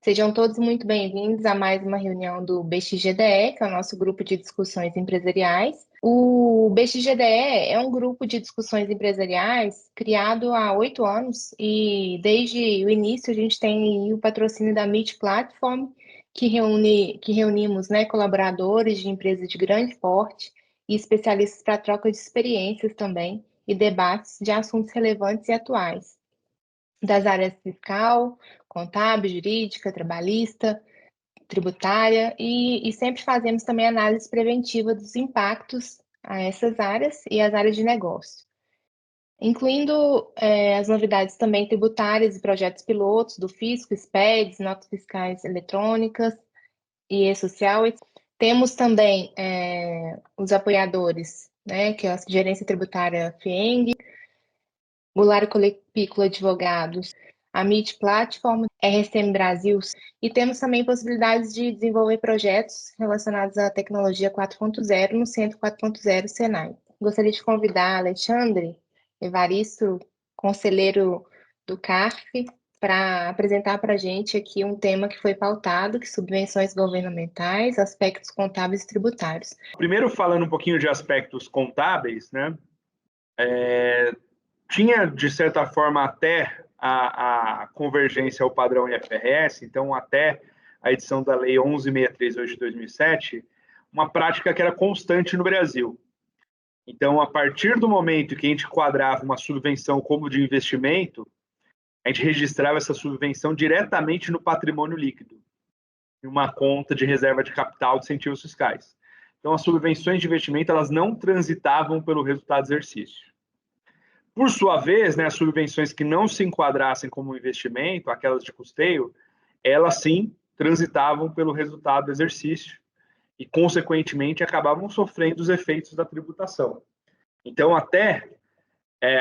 Sejam todos muito bem-vindos a mais uma reunião do BXGDE, que é o nosso grupo de discussões empresariais. O BXGDE é um grupo de discussões empresariais criado há 8 anos e desde o início a gente tem o patrocínio da Meet Platform, que reunimos, né, colaboradores de empresas de grande porte e especialistas para troca de experiências também e debates de assuntos relevantes e atuais das áreas fiscal, contábil, jurídica, trabalhista, tributária, e sempre fazemos também análise preventiva dos impactos a essas áreas e as áreas de negócio, incluindo as novidades também tributárias e projetos pilotos do Fisco, SPEDs, notas fiscais eletrônicas e e-social. Temos também os apoiadores, né, que é a Gerência Tributária FIENG, Goulart Collet Advogados, a Meet Platform, RSM Brasil, e temos também possibilidades de desenvolver projetos relacionados à tecnologia 4.0 no Centro 4.0 Senai. Gostaria de convidar Alexandre Evaristo, conselheiro do CARF, para apresentar para a gente aqui um tema que foi pautado, que subvenções governamentais, aspectos contábeis e tributários. Primeiro, falando um pouquinho de aspectos contábeis, né? Tinha, de certa forma, até a convergência ao padrão IFRS, então até a edição da Lei 11.638 de 2007, uma prática que era constante no Brasil. Então, a partir do momento que a gente quadrava uma subvenção como de investimento, a gente registrava essa subvenção diretamente no patrimônio líquido, em uma conta de reserva de capital de incentivos fiscais. Então, as subvenções de investimento elas não transitavam pelo resultado do exercício. Por sua vez, né, as subvenções que não se enquadrassem como investimento, aquelas de custeio, elas sim transitavam pelo resultado do exercício e, consequentemente, acabavam sofrendo os efeitos da tributação. Então, até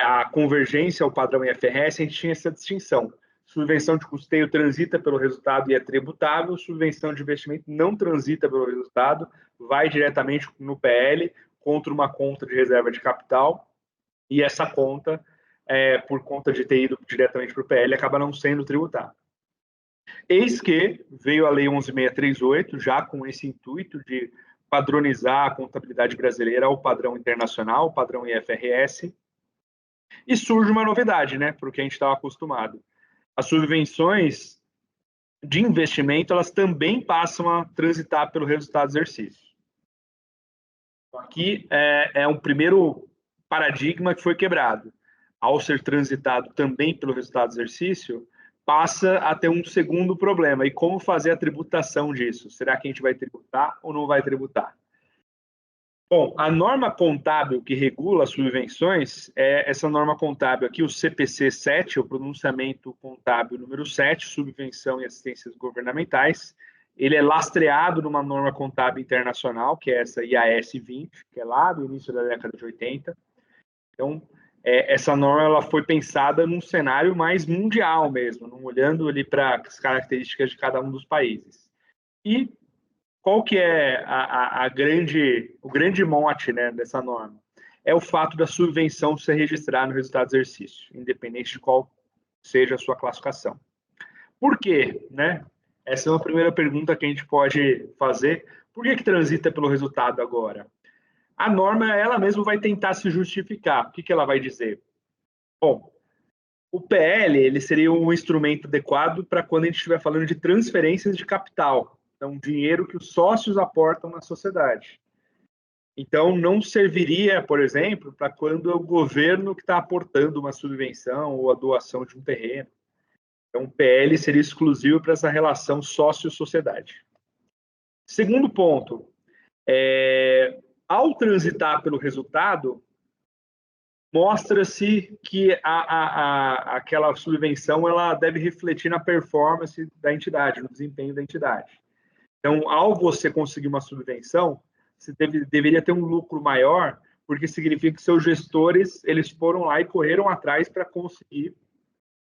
a convergência ao padrão IFRS, a gente tinha essa distinção. Subvenção de custeio transita pelo resultado e é tributável, subvenção de investimento não transita pelo resultado, vai diretamente no PL contra uma conta de reserva de capital, e essa conta, por conta de ter ido diretamente para o PL, acaba não sendo tributada. Eis que veio a Lei 11.638, já com esse intuito de padronizar a contabilidade brasileira ao padrão internacional, o padrão IFRS, e surge uma novidade, né, para o que a gente estava acostumado. As subvenções de investimento, elas também passam a transitar pelo resultado do exercício. Aqui é um primeiro paradigma que foi quebrado. Ao ser transitado também pelo resultado do exercício, passa a ter um segundo problema. E como fazer a tributação disso? Será que a gente vai tributar ou não vai tributar? Bom, a norma contábil que regula as subvenções é essa norma contábil aqui, o CPC 7, o pronunciamento contábil número 7, subvenção e assistências governamentais. Ele é lastreado numa norma contábil internacional, que é essa IAS 20, que é lá do início da década de 80. Então, essa norma ela foi pensada num cenário mais mundial mesmo, não olhando ali para as características de cada um dos países. E qual que é o grande mote, né, dessa norma? É o fato da subvenção ser registrada no resultado do exercício, independente de qual seja a sua classificação. Por quê, né? Essa é uma primeira pergunta que a gente pode fazer. Por que transita pelo resultado agora? A norma, ela mesma vai tentar se justificar. O que ela vai dizer? Bom, o PL ele seria um instrumento adequado para quando a gente estiver falando de transferências de capital. Então, dinheiro que os sócios aportam na sociedade. Então, não serviria, por exemplo, para quando é o governo que está aportando uma subvenção ou a doação de um terreno. Então, o PL seria exclusivo para essa relação sócio-sociedade. Segundo ponto, ao transitar pelo resultado, mostra-se que aquela subvenção ela deve refletir na performance da entidade, no desempenho da entidade. Então, ao você conseguir uma subvenção, você deveria ter um lucro maior, porque significa que seus gestores eles foram lá e correram atrás para conseguir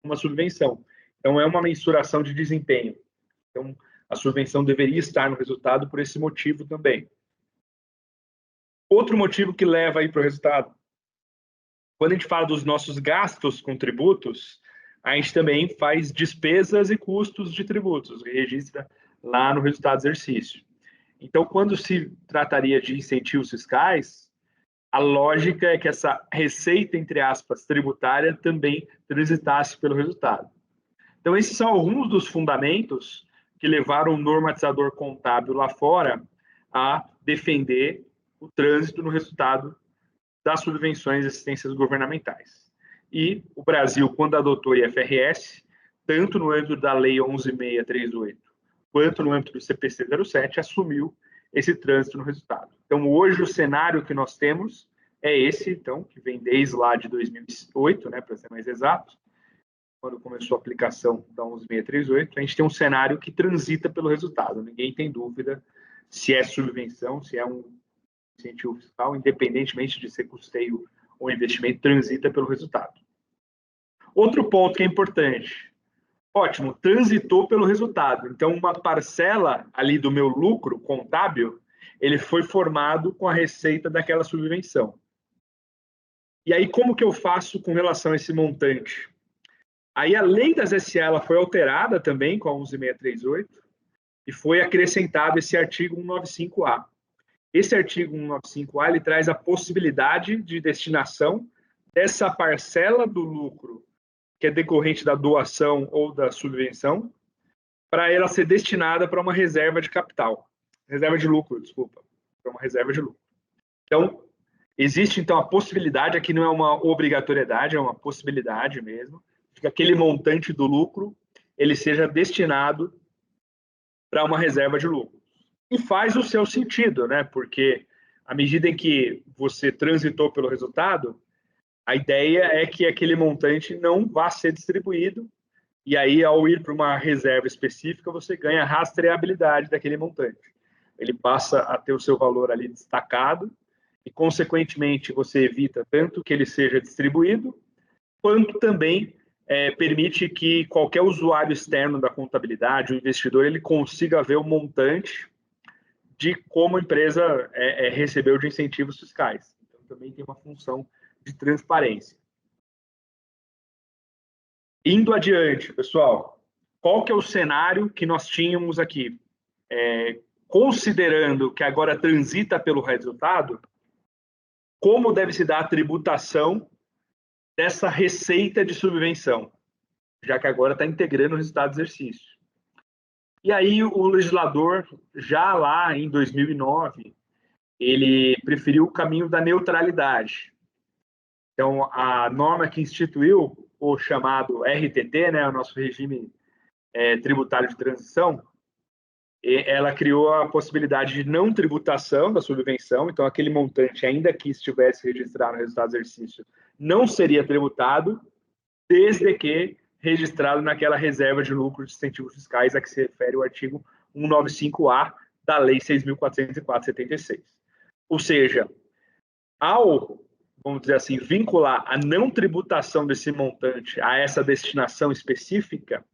uma subvenção. Então, é uma mensuração de desempenho. Então, a subvenção deveria estar no resultado por esse motivo também. Outro motivo que leva aí para o resultado, quando a gente fala dos nossos gastos com tributos, a gente também faz despesas e custos de tributos, que registra lá no resultado do exercício. Então, quando se trataria de incentivos fiscais, a lógica é que essa receita, entre aspas, tributária também transitasse pelo resultado. Então, esses são alguns dos fundamentos que levaram o normatizador contábil lá fora a defender o trânsito no resultado das subvenções e assistências governamentais. E o Brasil, quando adotou o IFRS, tanto no âmbito da Lei 11.638, quanto no âmbito do CPC 07, assumiu esse trânsito no resultado. Então, hoje, o cenário que nós temos é esse, então, que vem desde lá de 2008, né, para ser mais exato, quando começou a aplicação da 11.638, a gente tem um cenário que transita pelo resultado. Ninguém tem dúvida se é subvenção, se é um incentivo fiscal, independentemente de ser custeio ou investimento, transita pelo resultado. Outro ponto que é importante. Ótimo, transitou pelo resultado. Então, uma parcela ali do meu lucro contábil, ele foi formado com a receita daquela subvenção. E aí, como que eu faço com relação a esse montante? Aí, a lei das SA ela foi alterada também com a 11.638 e foi acrescentado esse artigo 195A. Esse artigo 195A ele traz a possibilidade de destinação dessa parcela do lucro que é decorrente da doação ou da subvenção, para ela ser destinada para uma reserva de capital. Reserva de lucro, desculpa. Para uma reserva de lucro. Então, existe então a possibilidade, aqui não é uma obrigatoriedade, é uma possibilidade mesmo, de que aquele montante do lucro ele seja destinado para uma reserva de lucro. E faz o seu sentido, né? Porque à medida em que você transitou pelo resultado, a ideia é que aquele montante não vá ser distribuído, e aí, ao ir para uma reserva específica, você ganha a rastreabilidade daquele montante. Ele passa a ter o seu valor ali destacado, e, consequentemente, você evita tanto que ele seja distribuído, quanto também permite que qualquer usuário externo da contabilidade, o investidor, ele consiga ver o montante de como a empresa recebeu de incentivos fiscais. Então, também tem uma função de transparência. Indo adiante, pessoal, qual que é o cenário que nós tínhamos aqui? Considerando que agora transita pelo resultado, como deve se dar a tributação dessa receita de subvenção, já que agora está integrando o resultado do exercício. E aí o legislador, já lá em 2009, ele preferiu o caminho da neutralidade. Então, a norma que instituiu o chamado RTT, né, o nosso regime tributário de transição, ela criou a possibilidade de não tributação da subvenção, então aquele montante, ainda que estivesse registrado no resultado do exercício, não seria tributado, desde que registrado naquela reserva de lucros de incentivos fiscais a que se refere o artigo 195A da Lei 6.404/76. Ou seja, ao, vamos dizer assim, vincular a não tributação desse montante a essa destinação específica,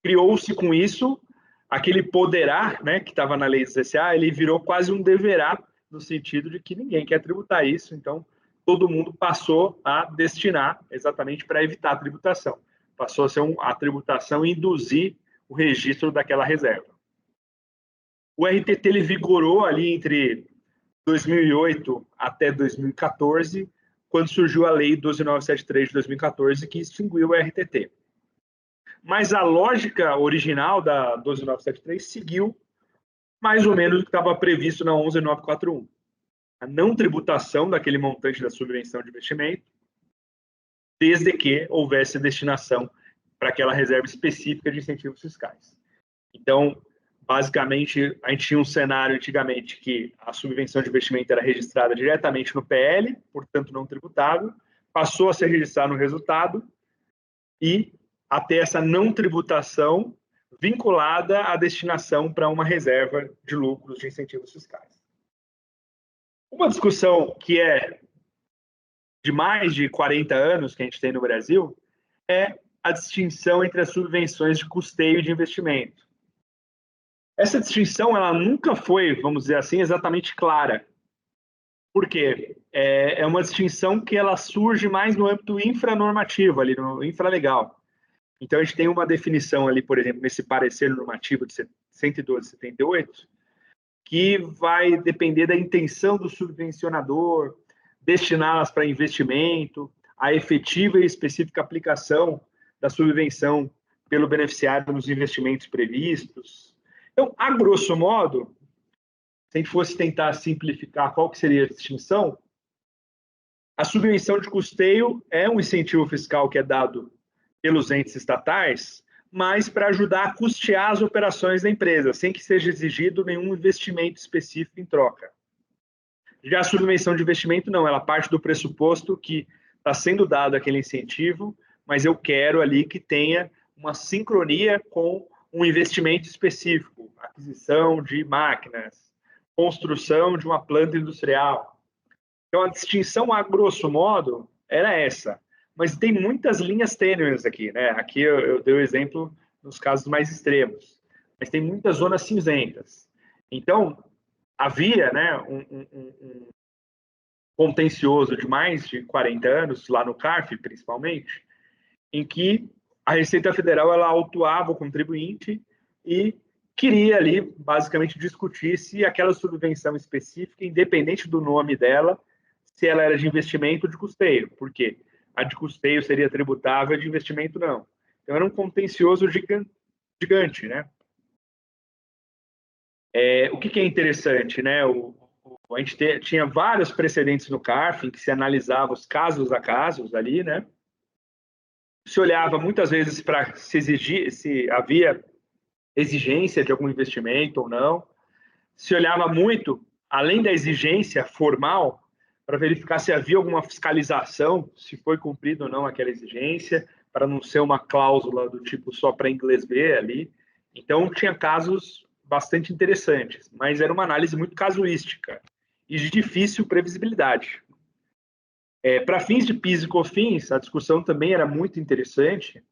criou-se com isso aquele poderá, né, que estava na lei do CCA, ele virou quase um deverá, no sentido de que ninguém quer tributar isso, então todo mundo passou a destinar exatamente para evitar a tributação. Passou a ser a tributação induzir o registro daquela reserva. O RTT ele vigorou ali entre 2008 até 2014, quando surgiu a Lei 12.973 de 2014, que extinguiu o RTT. Mas a lógica original da 12.973 seguiu mais ou menos o que estava previsto na 11.941. A não tributação daquele montante da subvenção de investimento, desde que houvesse destinação para aquela reserva específica de incentivos fiscais. Então, basicamente, a gente tinha um cenário antigamente que a subvenção de investimento era registrada diretamente no PL, portanto não tributável, passou a ser registrada no resultado e a ter essa não tributação vinculada à destinação para uma reserva de lucros de incentivos fiscais. Uma discussão que é de mais de 40 anos que a gente tem no Brasil é a distinção entre as subvenções de custeio e de investimento. Essa distinção ela nunca foi, vamos dizer assim, exatamente clara. Por quê? É uma distinção que ela surge mais no âmbito infranormativo, ali no infralegal. Então, a gente tem uma definição ali, por exemplo, nesse parecer normativo de 112/78, que vai depender da intenção do subvencionador, destiná-las para investimento, a efetiva e específica aplicação da subvenção pelo beneficiário nos investimentos previstos. Então, a grosso modo, se a gente fosse tentar simplificar qual que seria a distinção, a subvenção de custeio é um incentivo fiscal que é dado pelos entes estatais, mas para ajudar a custear as operações da empresa, sem que seja exigido nenhum investimento específico em troca. Já a subvenção de investimento, não, ela parte do pressuposto que está sendo dado aquele incentivo, mas eu quero ali que tenha uma sincronia com um investimento específico, aquisição de máquinas, construção de uma planta industrial. Então, a distinção, a grosso modo, era essa. Mas tem muitas linhas tênues aqui, né? Aqui eu dei o exemplo nos casos mais extremos, mas tem muitas zonas cinzentas. Então, havia, né, um contencioso de mais de 40 anos, lá no CARF, principalmente, em que a Receita Federal ela autuava o contribuinte e queria ali, basicamente, discutir se aquela subvenção específica, independente do nome dela, se ela era de investimento ou de custeio. Por quê? A de custeio seria tributável, a de investimento não. Então, era um contencioso gigante, né? O que é interessante, né? A gente tinha vários precedentes no CARF em que se analisava os casos a casos ali, né? Se olhava muitas vezes para se havia exigência de algum investimento ou não. Se olhava muito, além da exigência formal, para verificar se havia alguma fiscalização, se foi cumprida ou não aquela exigência, para não ser uma cláusula do tipo só para inglês ver ali. Então, tinha casos bastante interessantes, mas era uma análise muito casuística e de difícil previsibilidade. Para fins de PIS e COFINS, a discussão também era muito interessante,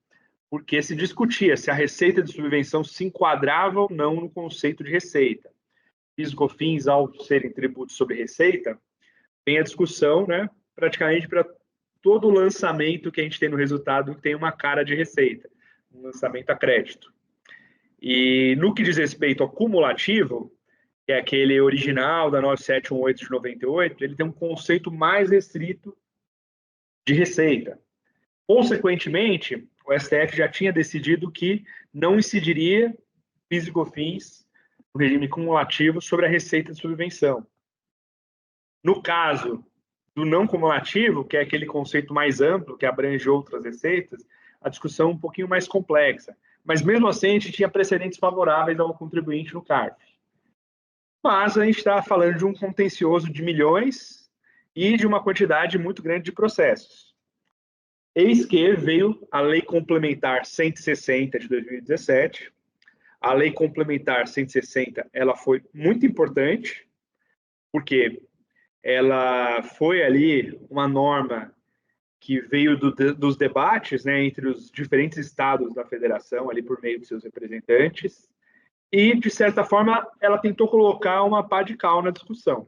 porque se discutia se a receita de subvenção se enquadrava ou não no conceito de receita. PIS e COFINS, ao serem tributos sobre receita, tem a discussão, né, praticamente para todo o lançamento que a gente tem no resultado que tem uma cara de receita, um lançamento a crédito. E no que diz respeito ao cumulativo, que é aquele original da 9718 de 98, ele tem um conceito mais restrito de receita. Consequentemente, o STF já tinha decidido que não incidiria PIS e COFINS no regime cumulativo sobre a receita de subvenção. No caso do não cumulativo, que é aquele conceito mais amplo, que abrange outras receitas, a discussão é um pouquinho mais complexa. Mas, mesmo assim, a gente tinha precedentes favoráveis ao contribuinte no CARF. Mas a gente está falando de um contencioso de milhões e de uma quantidade muito grande de processos. Eis que veio a Lei Complementar 160 de 2017. A Lei Complementar 160 ela foi muito importante, porque ela foi ali uma norma que veio dos debates, né, entre os diferentes estados da federação, ali por meio de seus representantes, e, de certa forma, ela tentou colocar uma pá de cal na discussão.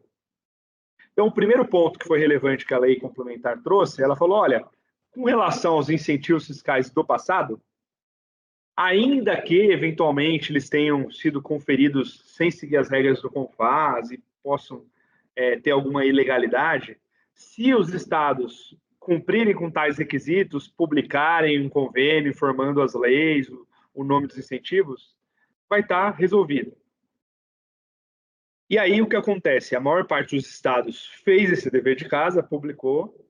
Então, o primeiro ponto que foi relevante que a lei complementar trouxe, ela falou, olha, com relação aos incentivos fiscais do passado, ainda que, eventualmente, eles tenham sido conferidos sem seguir as regras do CONFAS e possam ter alguma ilegalidade, se os estados cumprirem com tais requisitos, publicarem um convênio informando as leis, o nome dos incentivos, vai estar resolvido. E aí o que acontece? A maior parte dos estados fez esse dever de casa, publicou,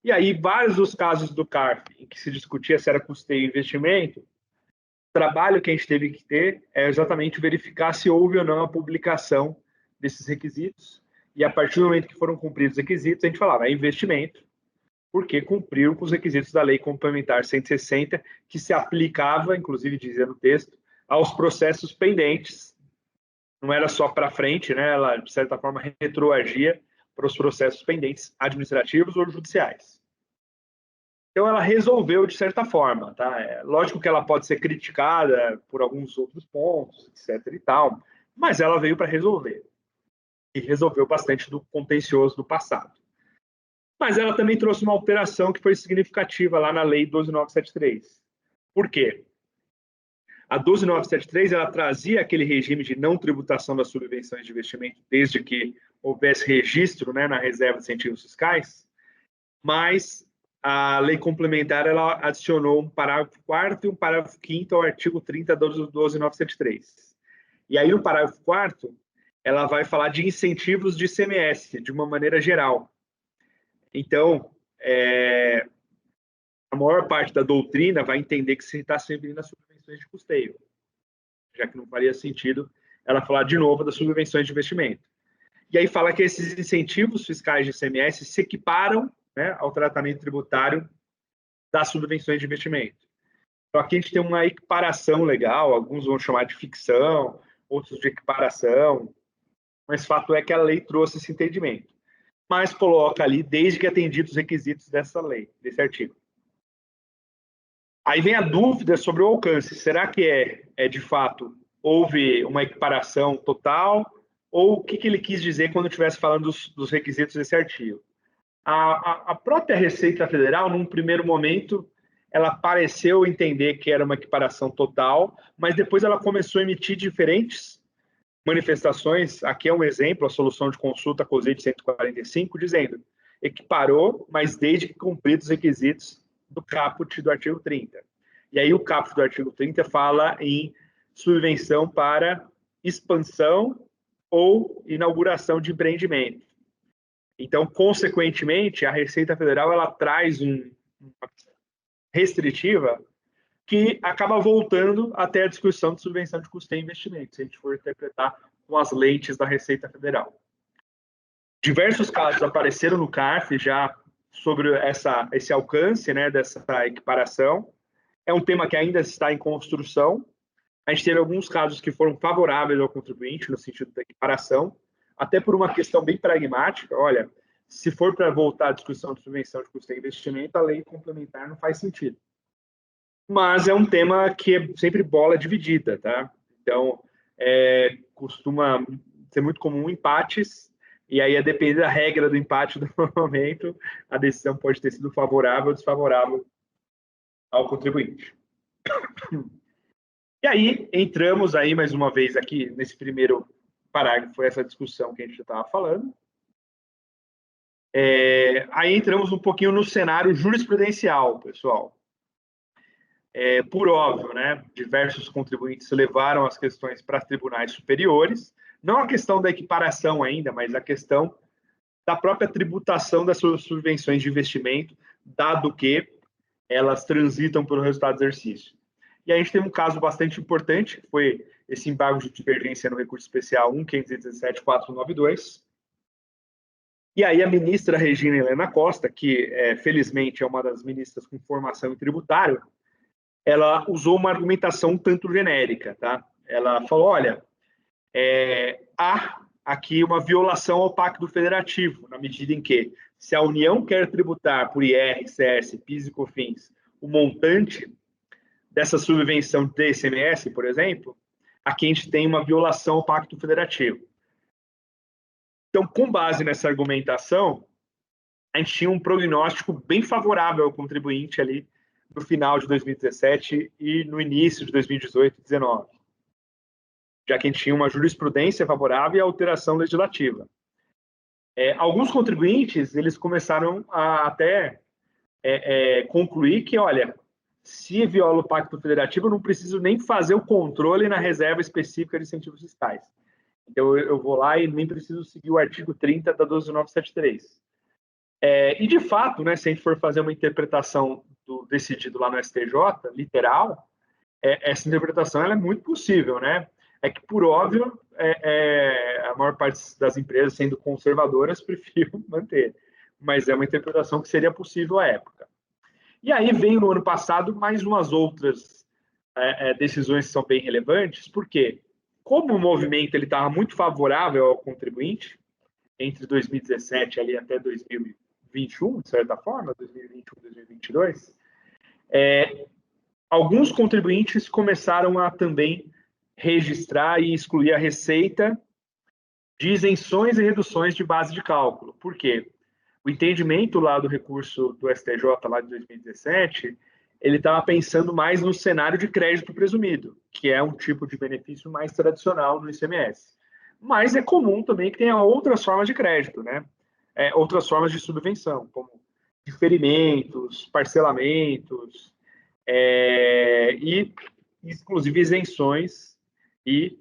e aí vários dos casos do CARF, em que se discutia se era custeio ou investimento, o trabalho que a gente teve que ter é exatamente verificar se houve ou não a publicação desses requisitos, e a partir do momento que foram cumpridos os requisitos, a gente falava, é investimento, porque cumpriu com os requisitos da Lei Complementar 160, que se aplicava, inclusive dizia no texto, aos processos pendentes. Não era só para frente, né? Ela, de certa forma, retroagia para os processos pendentes administrativos ou judiciais. Então, ela resolveu de certa forma, tá? Lógico que ela pode ser criticada por alguns outros pontos, etc. e tal, mas ela veio para resolver. e resolveu bastante do contencioso do passado. Mas ela também trouxe uma alteração que foi significativa lá na Lei 12.973. Por quê? A 12.973 ela trazia aquele regime de não tributação das subvenções de investimento desde que houvesse registro, né, na reserva de incentivos fiscais, mas a lei complementar ela adicionou um parágrafo 4º e um parágrafo 5º ao artigo 30 da 12.973. E aí no parágrafo 4º ela vai falar de incentivos de ICMS de uma maneira geral. Então, a maior parte da doutrina vai entender que se está se referindo às subvenções de custeio, já que não faria sentido ela falar de novo das subvenções de investimento. E aí fala que esses incentivos fiscais de ICMS se equiparam, né, ao tratamento tributário das subvenções de investimento. Então aqui a gente tem uma equiparação legal, alguns vão chamar de ficção, outros de equiparação, mas fato é que a lei trouxe esse entendimento. Mas coloca ali, desde que atendidos os requisitos dessa lei, desse artigo. Aí vem a dúvida sobre o alcance. Será que de fato, houve uma equiparação total? Ou o que ele quis dizer quando estivesse falando dos requisitos desse artigo? A própria Receita Federal, num primeiro momento, ela pareceu entender que era uma equiparação total, mas depois ela começou a emitir diferentes manifestações. Aqui é um exemplo, a solução de consulta COSIT 145, dizendo equiparou, mas desde que cumpridos os requisitos do caput do artigo 30. E aí o caput do artigo 30 fala em subvenção para expansão ou inauguração de empreendimento. Então, consequentemente, a Receita Federal ela traz uma restritiva que acaba voltando até a discussão de subvenção de custeio e investimento, se a gente for interpretar com as lentes da Receita Federal. Diversos casos apareceram no CARF já sobre esse alcance, né, dessa equiparação. É um tema que ainda está em construção. A gente teve alguns casos que foram favoráveis ao contribuinte, no sentido da equiparação, até por uma questão bem pragmática. Olha, se for para voltar à discussão de subvenção de custeio e investimento, a lei complementar não faz sentido. Mas é um tema que é sempre bola dividida, tá? Então, costuma ser muito comum empates, e aí, a depender da regra do empate do momento, a decisão pode ter sido favorável ou desfavorável ao contribuinte. E aí, entramos aí, mais uma vez, aqui nesse primeiro parágrafo, essa discussão que a gente já estava falando. Aí entramos um pouquinho no cenário jurisprudencial, pessoal. Por óbvio, né, diversos contribuintes levaram as questões para tribunais superiores, não a questão da equiparação ainda, mas a questão da própria tributação das suas subvenções de investimento, dado que elas transitam pelo resultado do exercício. E a gente tem um caso bastante importante, que foi esse embargo de divergência no recurso especial 1.517.492. E aí a ministra Regina Helena Costa, que felizmente é uma das ministras com formação em tributário, ela usou uma argumentação um tanto genérica, tá? Ela falou, olha, há aqui uma violação ao Pacto Federativo, na medida em que, se a União quer tributar por IR, CS, PIS e COFINS o montante dessa subvenção de ICMS, por exemplo, aqui a gente tem uma violação ao Pacto Federativo. Então, com base nessa argumentação, a gente tinha um prognóstico bem favorável ao contribuinte ali no final de 2017 e no início de 2018 e 2019, já que a gente tinha uma jurisprudência favorável e alteração legislativa. Alguns contribuintes, eles começaram a até concluir que, olha, se viola o Pacto Federativo, eu não preciso nem fazer o controle na reserva específica de incentivos fiscais. Então, eu vou lá e nem preciso seguir o artigo 30 da 12.973. E, de fato, né, se a gente for fazer uma interpretação do decidido lá no STJ, literal, essa interpretação ela é muito possível, né? É que, por óbvio, a maior parte das empresas, sendo conservadoras, preferiam manter. Mas é uma interpretação que seria possível à época. E aí veio no ano passado mais umas outras decisões que são bem relevantes, porque como o movimento ele estava muito favorável ao contribuinte, entre 2017 ali até 2021, de certa forma, 2021, 2022, alguns contribuintes começaram a também registrar e excluir a receita de isenções e reduções de base de cálculo. Por quê? O entendimento lá do recurso do STJ, lá de 2017, ele estava pensando mais no cenário de crédito presumido, que é um tipo de benefício mais tradicional no ICMS. Mas é comum também que tenha outras formas de crédito, né? Outras formas de subvenção, como diferimentos, parcelamentos, e inclusive isenções e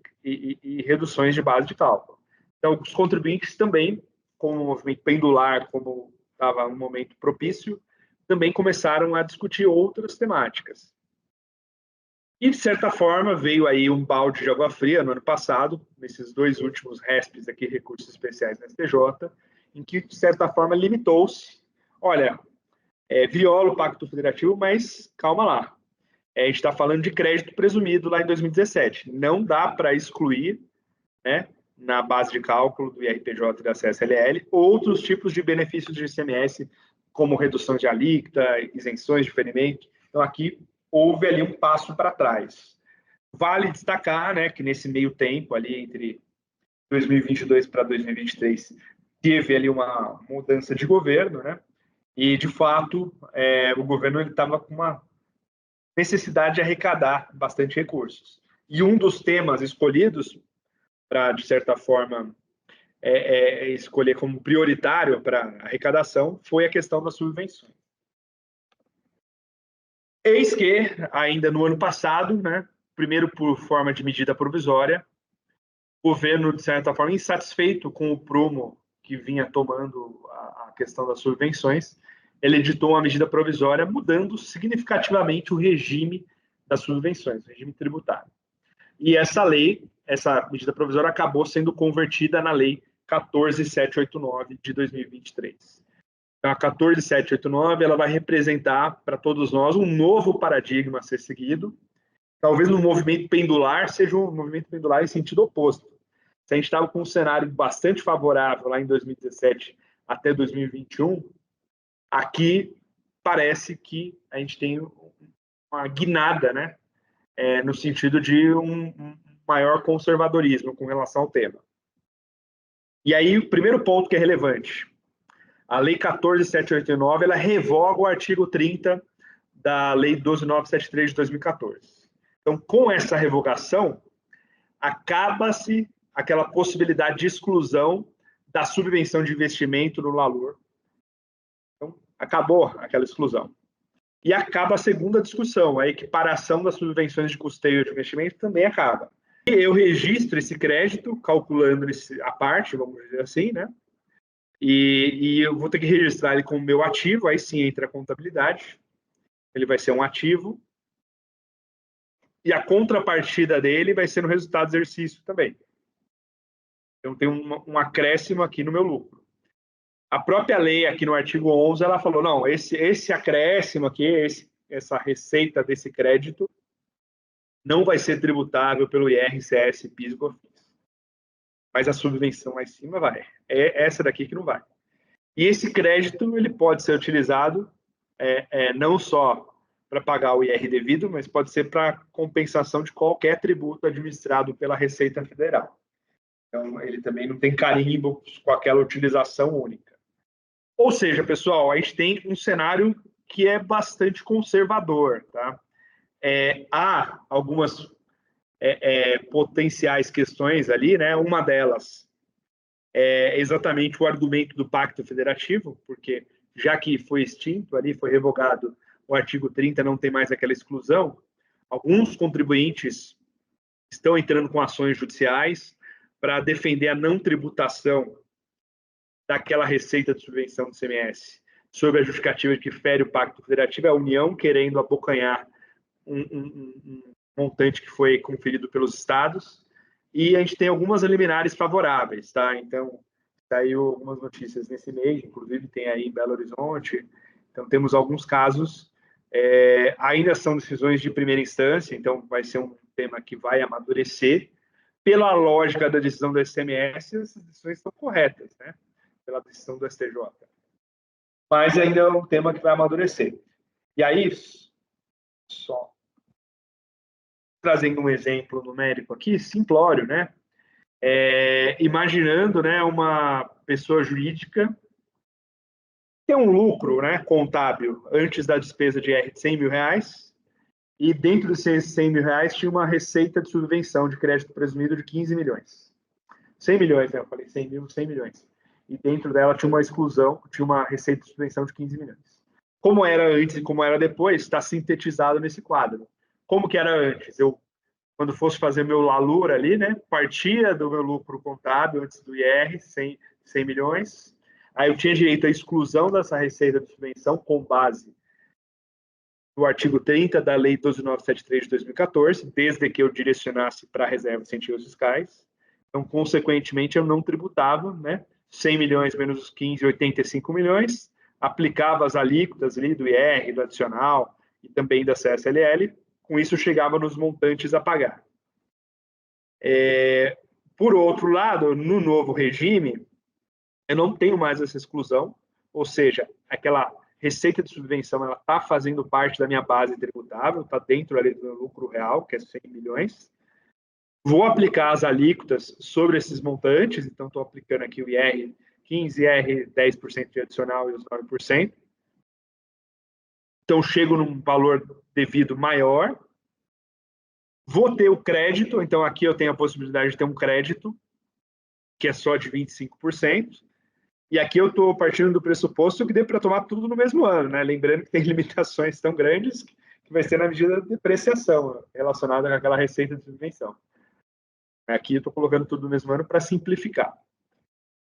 reduções de base de cálculo. Então, os contribuintes também, com o movimento pendular, como estava um momento propício, também começaram a discutir outras temáticas. E, de certa forma, veio aí um balde de água fria no ano passado, nesses 2 últimos RESPs aqui, recursos especiais na STJ, em que, de certa forma, limitou-se. Olha, viola o Pacto Federativo, mas calma lá. A gente está falando de crédito presumido lá em 2017. Não dá para excluir, né, na base de cálculo do IRPJ e da CSLL, outros tipos de benefícios de ICMS, como redução de alíquota, isenções, diferimento. Então, aqui houve ali um passo para trás. Vale destacar, né, que nesse meio tempo, ali entre 2022 para 2023, teve ali uma mudança de governo, né, e, de fato, o governo estava com uma necessidade de arrecadar bastante recursos. E um dos temas escolhidos para, de certa forma, escolher como prioritário para arrecadação foi a questão das subvenções. Eis que, ainda no ano passado, né, primeiro por forma de medida provisória, o governo, de certa forma, insatisfeito com o prumo que vinha tomando a questão das subvenções, ele editou uma medida provisória mudando significativamente o regime das subvenções, o regime tributário. E essa lei, essa medida provisória, acabou sendo convertida na Lei 14.789 de 2023. Então, a 14.789 ela vai representar para todos nós um novo paradigma a ser seguido. Talvez no movimento pendular seja um movimento pendular em sentido oposto. Se a gente estava com um cenário bastante favorável lá em 2017 até 2021, aqui parece que a gente tem uma guinada, né? No sentido de um maior conservadorismo com relação ao tema. E aí, o primeiro ponto que é relevante, a Lei 14.789, ela revoga o artigo 30 da Lei 12.973 de 2014. Então, com essa revogação, acaba-se aquela possibilidade de exclusão da subvenção de investimento no LALUR. Então, acabou aquela exclusão. E acaba a segunda discussão, a equiparação das subvenções de custeio de investimento também acaba. E eu registro esse crédito, calculando a parte, vamos dizer assim, né? E eu vou ter que registrar ele como meu ativo, aí sim entra a contabilidade. Ele vai ser um ativo. E a contrapartida dele vai ser no resultado do exercício também. Então tem um acréscimo aqui no meu lucro. A própria lei, aqui no artigo 11, ela falou, não, esse acréscimo aqui, essa receita desse crédito, não vai ser tributável pelo IR, CS, PIS e COFINS. Mas a subvenção lá em cima vai. É essa daqui que não vai. E esse crédito ele pode ser utilizado não só para pagar o IR devido, mas pode ser para compensação de qualquer tributo administrado pela Receita Federal. Então, ele também não tem carimbo com aquela utilização única. Ou seja, pessoal, a gente tem um cenário que é bastante conservador, tá? Há algumas potenciais questões ali, né? Uma delas é exatamente o argumento do Pacto Federativo, porque já que foi extinto ali, foi revogado o artigo 30, não tem mais aquela exclusão, alguns contribuintes estão entrando com ações judiciais para defender a não tributação daquela receita de subvenção do CMS, sob a justificativa de que fere o Pacto Federativo, é a União querendo abocanhar um montante que foi conferido pelos estados, e a gente tem algumas liminares favoráveis, tá? Então, saiu algumas notícias nesse mês, inclusive tem aí em Belo Horizonte, então temos alguns casos, ainda são decisões de primeira instância, então vai ser um tema que vai amadurecer. Pela lógica da decisão do ICMS, essas decisões estão corretas, né? Pela decisão do STJ. Mas ainda é um tema que vai amadurecer. E aí, só trazendo um exemplo numérico aqui, simplório, né? Imaginando, né, uma pessoa jurídica ter um lucro, né, contábil antes da despesa de R de R$ 100.000, e dentro desses R$ 100.000 tinha uma receita de subvenção de crédito presumido de 15 milhões. 100 milhões, né? Eu falei 100 mil, 100 milhões. E dentro dela tinha uma exclusão, tinha uma receita de subvenção de 15 milhões. Como era antes e como era depois, está sintetizado nesse quadro. Como que era antes? Eu, quando fosse fazer meu LALUR ali, né, partia do meu lucro contábil antes do IR, 100 milhões. Aí eu tinha direito à exclusão dessa receita de subvenção com base no artigo 30 da Lei 12.973 de 2014, desde que eu direcionasse para a reserva de incentivos fiscais. Então, consequentemente, eu não tributava, né? 100 milhões menos os 15, 85 milhões, aplicava as alíquotas ali do IR, do adicional e também da CSLL, com isso chegava nos montantes a pagar. Por outro lado, no novo regime, eu não tenho mais essa exclusão, ou seja, aquela receita de subvenção ela está fazendo parte da minha base tributável, está dentro ali do meu lucro real, que é 100 milhões. Vou aplicar as alíquotas sobre esses montantes, então estou aplicando aqui o IR 15, IR 10% de adicional e os 9%. Então, chego num valor devido maior. Vou ter o crédito, então aqui eu tenho a possibilidade de ter um crédito, que é só de 25%. E aqui eu estou partindo do pressuposto que dê para tomar tudo no mesmo ano, né? Lembrando que tem limitações tão grandes que vai ser na medida de depreciação relacionada com aquela receita de subvenção. Aqui eu estou colocando tudo no mesmo ano para simplificar.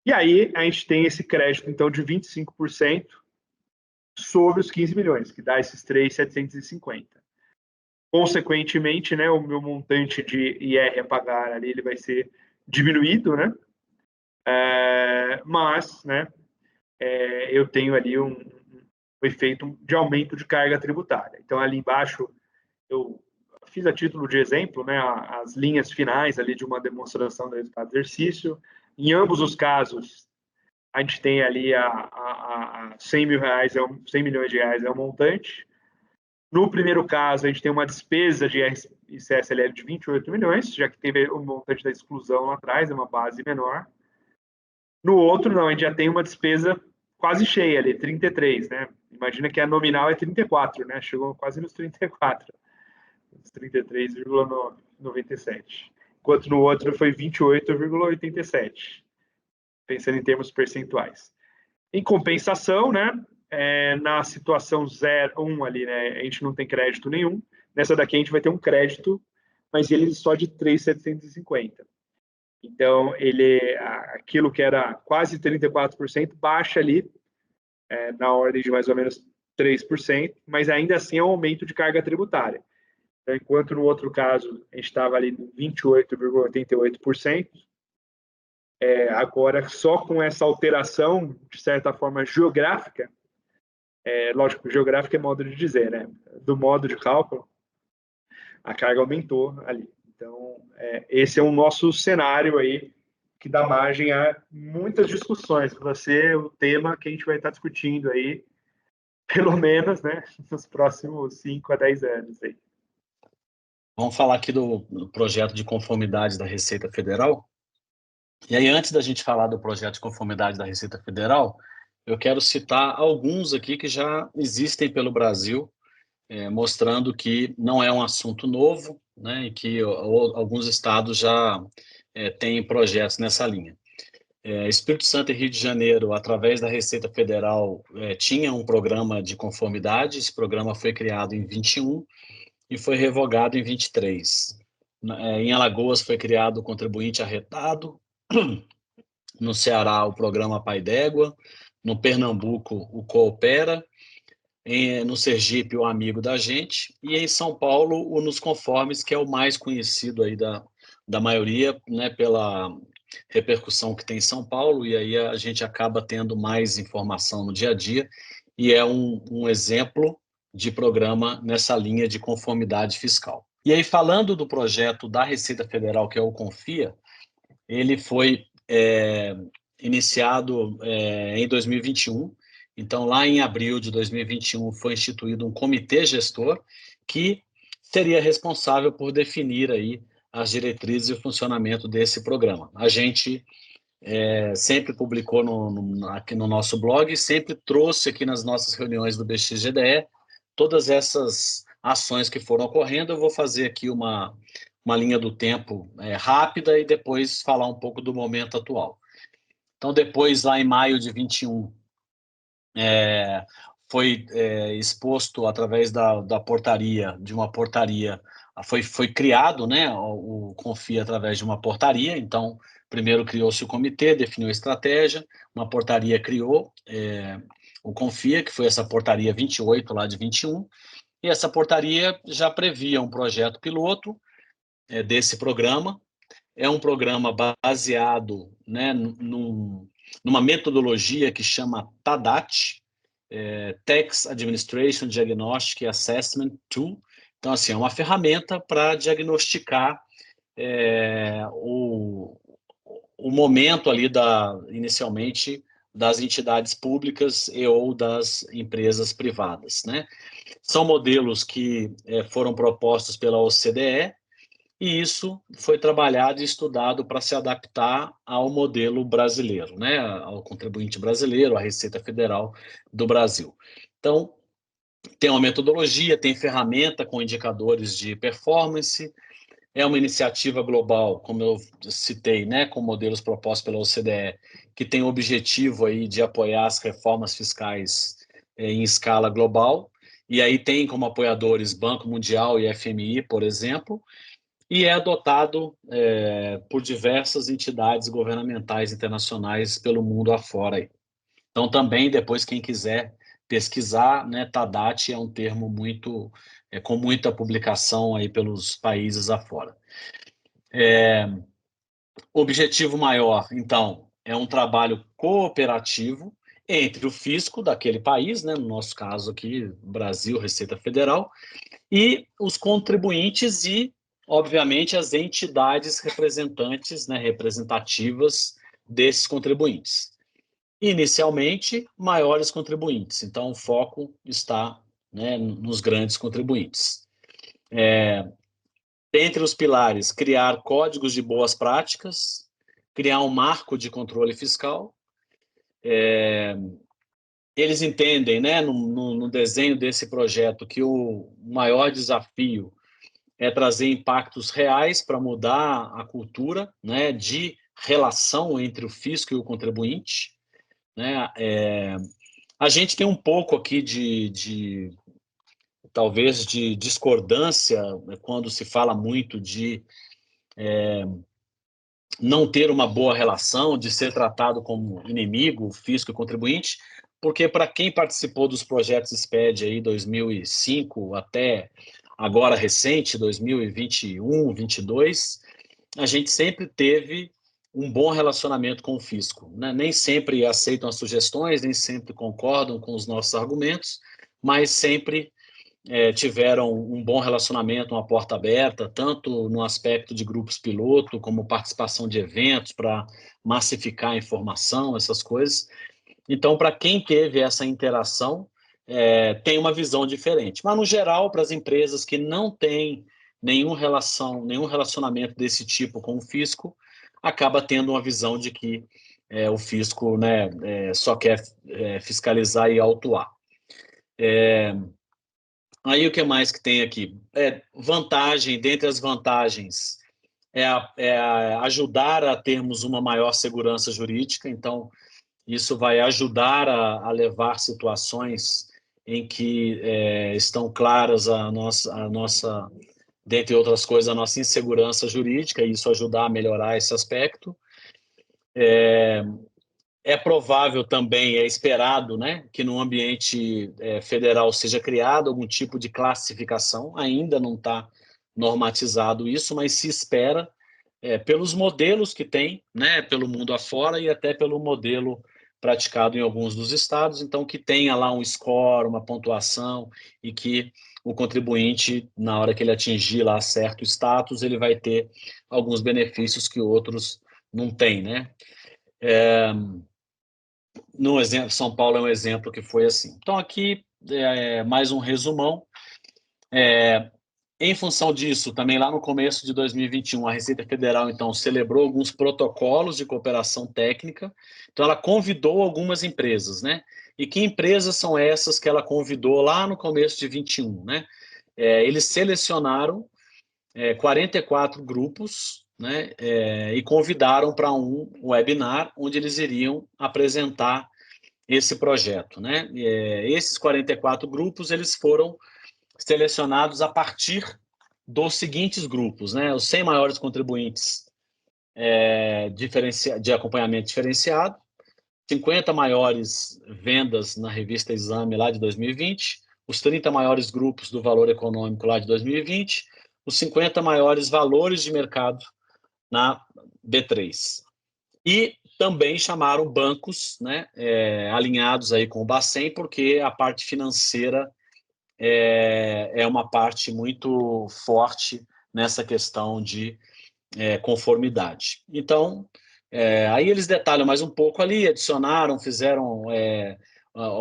E aí a gente tem esse crédito, então, de 25% sobre os 15 milhões, que dá esses 3.750. Consequentemente, né, o meu montante de IR a pagar ali ele vai ser diminuído, né? Mas, né, eu tenho ali um efeito de aumento de carga tributária. Então, ali embaixo, eu fiz a título de exemplo, né, as linhas finais ali de uma demonstração do resultado do exercício. Em ambos os casos, a gente tem ali a 100 mil reais, 100 milhões de reais é o montante. No primeiro caso, a gente tem uma despesa de CSLL de 28 milhões, já que teve o montante da exclusão lá atrás, é uma base menor. No outro, não, a gente já tem uma despesa quase cheia ali, 33, né? Imagina que a nominal é 34, né? Chegou quase nos 34, 33,97. Enquanto no outro foi 28,87, pensando em termos percentuais. Em compensação, né? Na situação 0, 1 ali, né? A gente não tem crédito nenhum. Nessa daqui a gente vai ter um crédito, mas ele só de 3.750. Então, aquilo que era quase 34% baixa ali, na ordem de mais ou menos 3%, mas ainda assim é um aumento de carga tributária. Então, enquanto no outro caso a gente estava ali no 28,88%, agora só com essa alteração, de certa forma, geográfica, lógico, geográfica é modo de dizer, né? Do modo de cálculo, a carga aumentou ali. Então, esse é o nosso cenário aí, que dá margem a muitas discussões. Vai ser o tema que a gente vai estar discutindo aí, pelo menos, né, nos próximos 5 a 10 anos. Aí. Vamos falar aqui do projeto de conformidade da Receita Federal. E aí, antes da gente falar do projeto de conformidade da Receita Federal, eu quero citar alguns aqui que já existem pelo Brasil, mostrando que não é um assunto novo, né, e que alguns estados já têm projetos nessa linha. Espírito Santo e Rio de Janeiro, através da Receita Federal, tinha um programa de conformidade. Esse programa foi criado em 21 e foi revogado em 23. Em Alagoas foi criado o contribuinte arretado, no Ceará o programa Pai d'Égua, no Pernambuco o Coopera, no Sergipe o Amigo da Gente, e em São Paulo o Nos Conformes, que é o mais conhecido aí da maioria, né, pela repercussão que tem em São Paulo, e aí a gente acaba tendo mais informação no dia a dia, e é um exemplo de programa nessa linha de conformidade fiscal. E aí, falando do projeto da Receita Federal, que é o Confia, ele foi iniciado em 2021. Então, lá em abril de 2021, foi instituído um comitê gestor que seria responsável por definir aí as diretrizes e o funcionamento desse programa. A gente sempre publicou aqui no nosso blog, sempre trouxe aqui nas nossas reuniões do BXGDE todas essas ações que foram ocorrendo. Eu vou fazer aqui uma linha do tempo rápida e depois falar um pouco do momento atual. Então, depois, lá em maio de 21, foi exposto através da portaria, de uma portaria, foi criado, né, o CONFIA através de uma portaria. Então, primeiro criou-se o comitê, definiu a estratégia, uma portaria criou o CONFIA, que foi essa portaria 28 lá de 21, e essa portaria já previa um projeto piloto desse programa. É um programa baseado, né, numa metodologia que chama TADAT, Tax Administration Diagnostic Assessment Tool. Então, assim, é uma ferramenta para diagnosticar o momento ali inicialmente das entidades públicas e ou das empresas privadas, né? São modelos que foram propostos pela OCDE, e isso foi trabalhado e estudado para se adaptar ao modelo brasileiro, né? Ao contribuinte brasileiro, à Receita Federal do Brasil. Então, tem uma metodologia, tem ferramenta com indicadores de performance, é uma iniciativa global, como eu citei, né, com modelos propostos pela OCDE, que tem o objetivo aí de apoiar as reformas fiscais em escala global, e aí tem como apoiadores Banco Mundial e FMI, por exemplo, e é adotado por diversas entidades governamentais internacionais pelo mundo afora aí. Então, também, depois, quem quiser pesquisar, né, TADAT é um termo muito com muita publicação aí pelos países afora. O objetivo maior, então, é um trabalho cooperativo entre o fisco daquele país, né, no nosso caso aqui, Brasil, Receita Federal, e os contribuintes e, obviamente, as entidades representantes, né, representativas desses contribuintes. Inicialmente, maiores contribuintes. Então, o foco está, né, nos grandes contribuintes. Entre os pilares, criar códigos de boas práticas, criar um marco de controle fiscal. Eles entendem, né, no desenho desse projeto, que o maior desafio é trazer impactos reais para mudar a cultura, né, de relação entre o fisco e o contribuinte, né? A gente tem um pouco aqui talvez de discordância quando se fala muito de não ter uma boa relação, de ser tratado como inimigo, fisco e contribuinte, porque para quem participou dos projetos SPED aí 2005 até agora recente, 2021, 22, a gente sempre teve um bom relacionamento com o fisco, né? Nem sempre aceitam as sugestões, nem sempre concordam com os nossos argumentos, mas sempre tiveram um bom relacionamento, uma porta aberta, tanto no aspecto de grupos piloto, como participação de eventos para massificar a informação, essas coisas. Então, para quem teve essa interação, tem uma visão diferente. Mas, no geral, para as empresas que não têm nenhum relacionamento desse tipo com o fisco, acaba tendo uma visão de que o fisco, né, só quer fiscalizar e autuar. Aí o que mais que tem aqui? Vantagem, dentre as vantagens, ajudar a termos uma maior segurança jurídica. Então, isso vai ajudar a levar situações em que estão claras a nossa, dentre outras coisas, a nossa insegurança jurídica, e isso ajudar a melhorar esse aspecto. É provável também, é esperado, né, que no ambiente federal seja criado algum tipo de classificação. Ainda não está normatizado isso, mas se espera, pelos modelos que tem, né, pelo mundo afora e até pelo modelo praticado em alguns dos estados, então que tenha lá um score, uma pontuação, e que o contribuinte, na hora que ele atingir lá certo status, ele vai ter alguns benefícios que outros não têm, né? No exemplo, São Paulo é um exemplo que foi assim. Então, aqui mais um resumão. Em função disso, também lá no começo de 2021, a Receita Federal, então, celebrou alguns protocolos de cooperação técnica. Então, ela convidou algumas empresas, né? E que empresas são essas que ela convidou lá no começo de 21, né? Eles selecionaram 44 grupos, né? E convidaram para um webinar onde eles iriam apresentar esse projeto, né? Esses 44 grupos, eles foram selecionados a partir dos seguintes grupos, né? Os 100 maiores contribuintes de acompanhamento diferenciado, 50 maiores vendas na revista Exame lá de 2020, os 30 maiores grupos do valor econômico lá de 2020, os 50 maiores valores de mercado na B3. E também chamaram bancos, né, alinhados aí com o Bacen, porque a parte financeira é uma parte muito forte nessa questão de conformidade. Então, aí eles detalham mais um pouco ali, adicionaram, fizeram,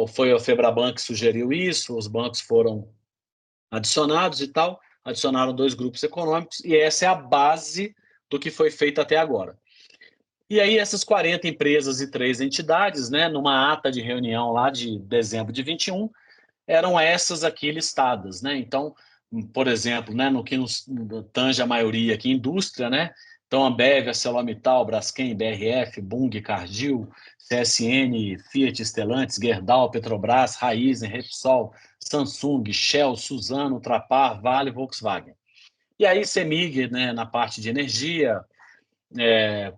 foi a Febraban que sugeriu isso, os bancos foram adicionados e tal, adicionaram 2 grupos econômicos, e essa é a base do que foi feito até agora. E aí essas 40 empresas e 3 entidades, né, numa ata de reunião lá de dezembro de 21, eram essas aqui listadas, né? Então, por exemplo, né, no que nos tange a maioria aqui, indústria, né? Então, Ambev, ArcelorMittal, Braskem, BRF, Bung, Cargill, CSN, Fiat, Stellantis, Gerdau, Petrobras, Raízen, Repsol, Samsung, Shell, Suzano, Trapar, Vale, Volkswagen. E aí, CEMIG, né, na parte de energia,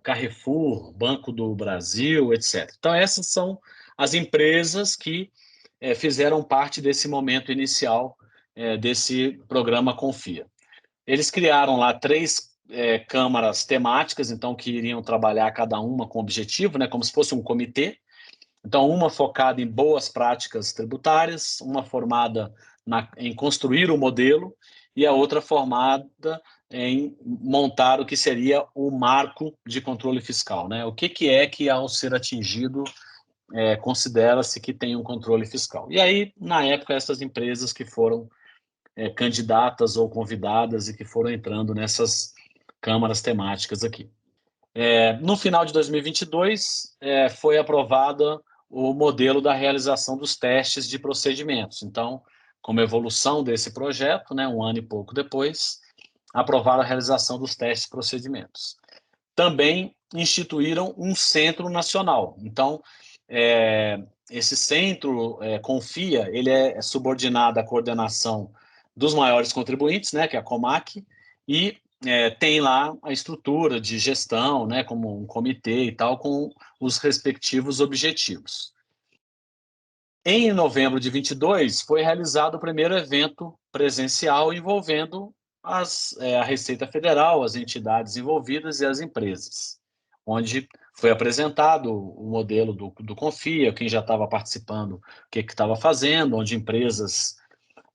Carrefour, Banco do Brasil, etc. Então, essas são as empresas que fizeram parte desse momento inicial desse programa Confia. Eles criaram lá 3 câmaras temáticas, então, que iriam trabalhar cada uma com objetivo, né, como se fosse um comitê. Então, uma focada em boas práticas tributárias, uma formada em construir o modelo e a outra formada em montar o que seria o marco de controle fiscal, né? O que é que, ao ser atingido, considera-se que tem um controle fiscal. E aí, na época, essas empresas que foram candidatas ou convidadas e que foram entrando nessas câmaras temáticas aqui. No final de 2022, foi aprovada o modelo da realização dos testes de procedimentos. Então, como evolução desse projeto, né, um ano e pouco depois, aprovaram a realização dos testes de procedimentos. Também instituíram um centro nacional. Então, esse centro Confia, ele é subordinado à coordenação dos maiores contribuintes, né, que é a Comac, e tem lá a estrutura de gestão, né, como um comitê e tal, com os respectivos objetivos. Em novembro de 22, foi realizado o primeiro evento presencial envolvendo a Receita Federal, as entidades envolvidas e as empresas, onde foi apresentado o modelo do Confia, quem já estava participando, o que estava fazendo, onde empresas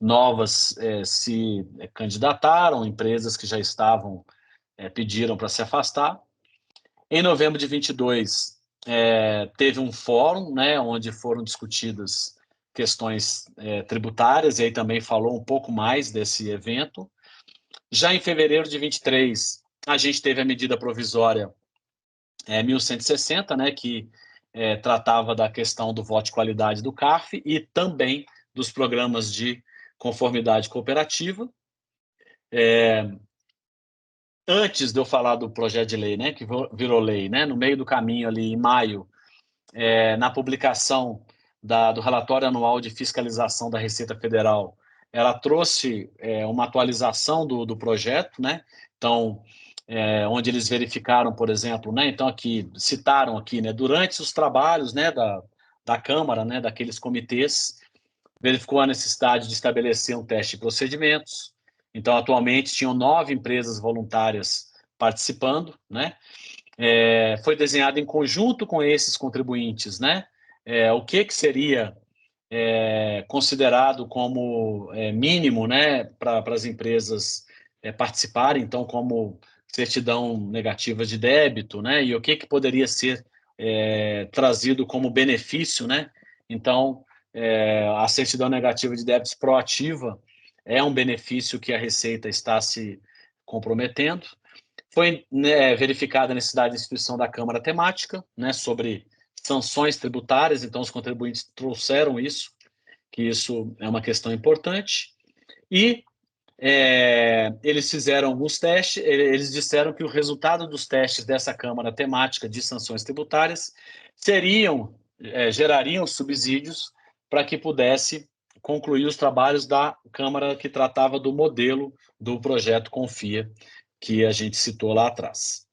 novas se candidataram, empresas que já estavam pediram para se afastar. Em novembro de 22, teve um fórum, né, onde foram discutidas questões tributárias, e aí também falou um pouco mais desse evento. Já em fevereiro de 23, a gente teve a medida provisória 1160, né, que tratava da questão do voto de qualidade do CARF e também dos programas de conformidade cooperativa. Antes de eu falar do projeto de lei, né, que virou lei, né, no meio do caminho ali, em maio, na publicação do relatório anual de fiscalização da Receita Federal, ela trouxe uma atualização do projeto, né? Então, onde eles verificaram, por exemplo, né? Então aqui citaram aqui, né? Durante os trabalhos, né? Da Câmara, né? Daqueles comitês, verificou a necessidade de estabelecer um teste de procedimentos. Então, atualmente tinham 9 empresas voluntárias participando, né? Foi desenhado em conjunto com esses contribuintes, né? O que seria considerado como mínimo, né, para as empresas participarem, então, como certidão negativa de débito, né, e o que poderia ser trazido como benefício, né? Então, a certidão negativa de débito proativa, é um benefício que a Receita está se comprometendo. Foi, né, verificada a necessidade de instituição da Câmara Temática, né, sobre sanções tributárias, então os contribuintes trouxeram isso, que isso é uma questão importante. E eles fizeram alguns testes, eles disseram que o resultado dos testes dessa Câmara Temática de Sanções Tributárias gerariam subsídios para que pudesse concluir os trabalhos da Câmara que tratava do modelo do projeto Confia, que a gente citou lá atrás.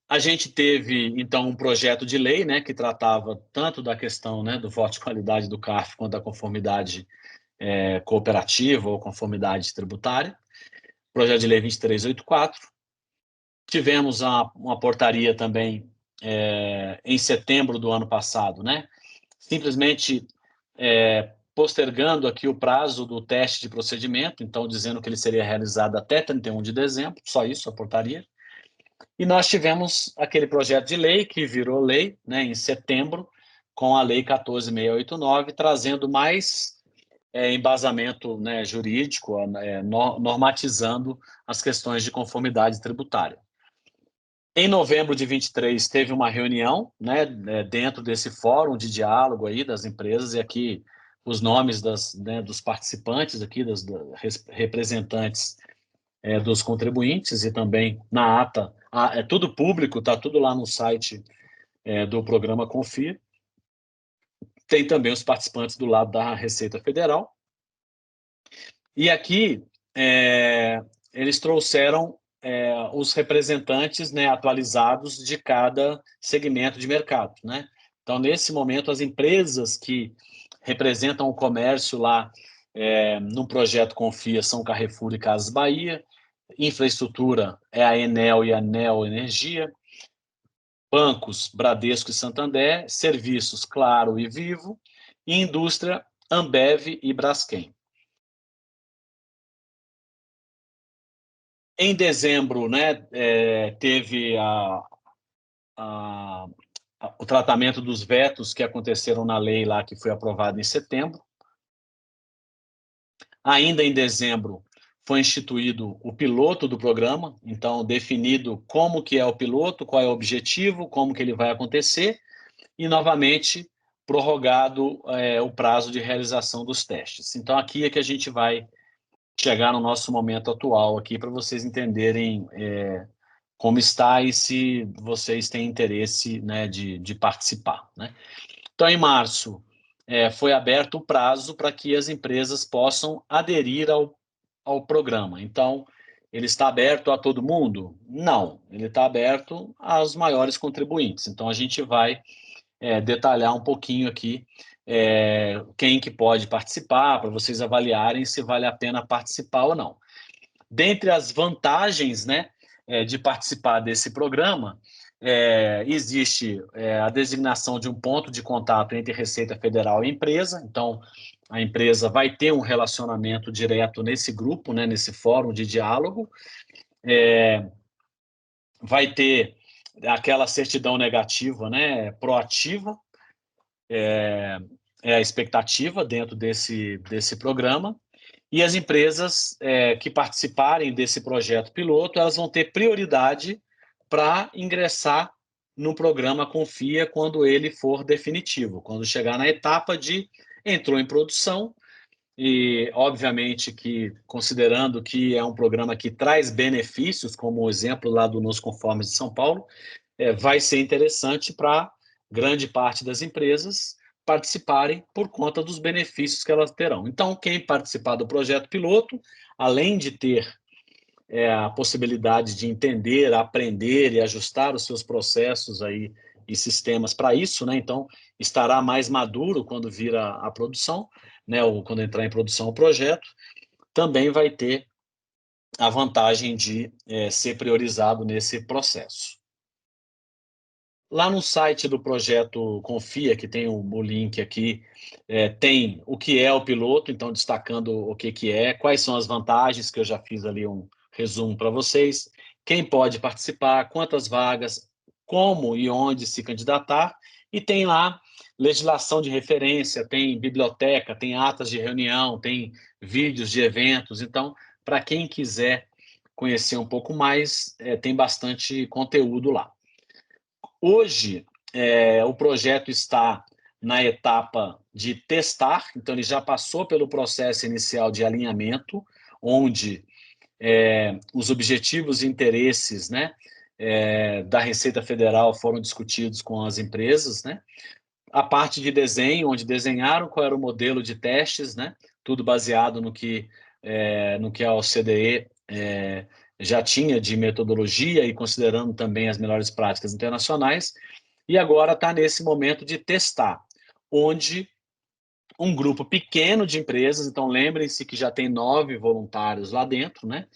A gente teve, então, um projeto de lei, né, que tratava tanto da questão, né, do voto de qualidade do CARF quanto da conformidade cooperativa ou conformidade tributária, projeto de lei 2384. Tivemos uma portaria também em setembro do ano passado, né, simplesmente postergando aqui o prazo do teste de procedimento, então dizendo que ele seria realizado até 31 de dezembro, só isso, a portaria. E nós tivemos aquele projeto de lei que virou lei, né, em setembro, com a Lei 14.689, trazendo mais embasamento, né, jurídico, normatizando as questões de conformidade tributária. Em novembro de 23 teve uma reunião, né, dentro desse fórum de diálogo aí das empresas, e aqui os nomes dos participantes aqui, dos representantes dos contribuintes, e também na ata, é tudo público, está tudo lá no site do programa Confia. Tem também os participantes do lado da Receita Federal. E aqui eles trouxeram os representantes, né, atualizados de cada segmento de mercado, né? Então, nesse momento, as empresas que representam o comércio lá no projeto Confia são Carrefour e Casas Bahia. Infraestrutura é a Enel e a Neo Energia. Bancos, Bradesco e Santander. Serviços, Claro e Vivo. E indústria, Ambev e Braskem. Em dezembro, né, teve o tratamento dos vetos que aconteceram na lei lá, que foi aprovada em setembro. Ainda em dezembro, foi instituído o piloto do programa, então definido como que é o piloto, qual é o objetivo, como que ele vai acontecer, e novamente prorrogado o prazo de realização dos testes. Então aqui é que a gente vai chegar no nosso momento atual aqui, para vocês entenderem como está e se vocês têm interesse, né, de participar, né? Então, em março, foi aberto o prazo para que as empresas possam aderir ao programa. Então, ele está aberto a todo mundo? Não, ele está aberto aos maiores contribuintes. Então, a gente vai detalhar um pouquinho aqui quem que pode participar, para vocês avaliarem se vale a pena participar ou não. Dentre as vantagens, né, de participar desse programa, existe a designação de um ponto de contato entre Receita Federal e empresa. Então, a empresa vai ter um relacionamento direto nesse grupo, né, nesse fórum de diálogo. Vai ter aquela certidão negativa, né, proativa, a expectativa dentro desse programa. E as empresas que participarem desse projeto piloto, elas vão ter prioridade para ingressar no programa Confia quando ele for definitivo, quando chegar na etapa de entrou em produção. E, obviamente, que considerando que é um programa que traz benefícios, como o exemplo lá do Nos Conformes de São Paulo, vai ser interessante para grande parte das empresas participarem por conta dos benefícios que elas terão. Então, quem participar do projeto piloto, além de ter a possibilidade de entender, aprender e ajustar os seus processos aí e sistemas para isso, né? Então, estará mais maduro quando vir a produção, né? Ou quando entrar em produção o projeto, também vai ter a vantagem de ser priorizado nesse processo. Lá no site do projeto Confia, que tem o link aqui, tem o que é o piloto, então destacando o que é, quais são as vantagens, que eu já fiz ali um resumo para vocês, quem pode participar, quantas vagas, como e onde se candidatar, E tem lá legislação de referência, tem biblioteca, tem atas de reunião, tem vídeos de eventos. Então, para quem quiser conhecer um pouco mais, tem bastante conteúdo lá. Hoje, o projeto está na etapa de testar, então ele já passou pelo processo inicial de alinhamento, onde os objetivos e interesses, né, da Receita Federal foram discutidos com as empresas, né? A parte de desenho, onde desenharam qual era o modelo de testes, né? Tudo baseado no que a OCDE já tinha de metodologia e considerando também as melhores práticas internacionais. E agora está nesse momento de testar, onde um grupo pequeno de empresas, então lembrem-se que já tem 9 voluntários lá dentro, né?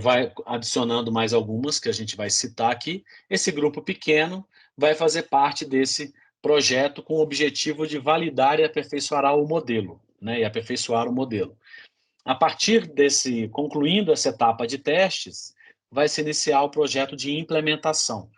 Vai adicionando mais algumas que a gente vai citar aqui. Esse grupo pequeno vai fazer parte desse projeto com o objetivo de validar e aperfeiçoar o modelo, né? E aperfeiçoar o modelo. A partir concluindo essa etapa de testes, vai se iniciar o projeto de implementação.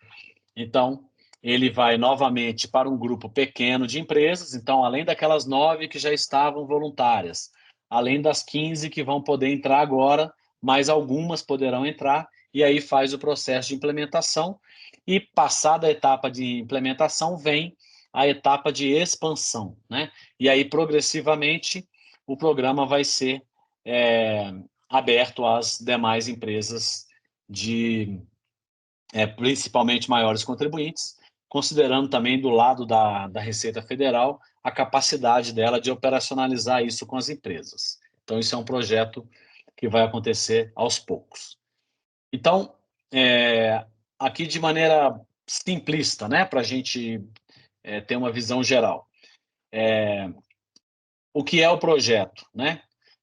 Então, ele vai novamente para um grupo pequeno de empresas, então, além daquelas 9 que já estavam voluntárias, além das 15 que vão poder entrar agora, mais algumas poderão entrar, e aí faz o processo de implementação, e passada a etapa de implementação, vem a etapa de expansão, né? E aí, progressivamente, o programa vai ser aberto às demais empresas principalmente maiores contribuintes, considerando também do lado da Receita Federal a capacidade dela de operacionalizar isso com as empresas. Então, isso é um projeto que vai acontecer aos poucos. Então, aqui de maneira simplista, né, para a gente ter uma visão geral. O que é o projeto, né?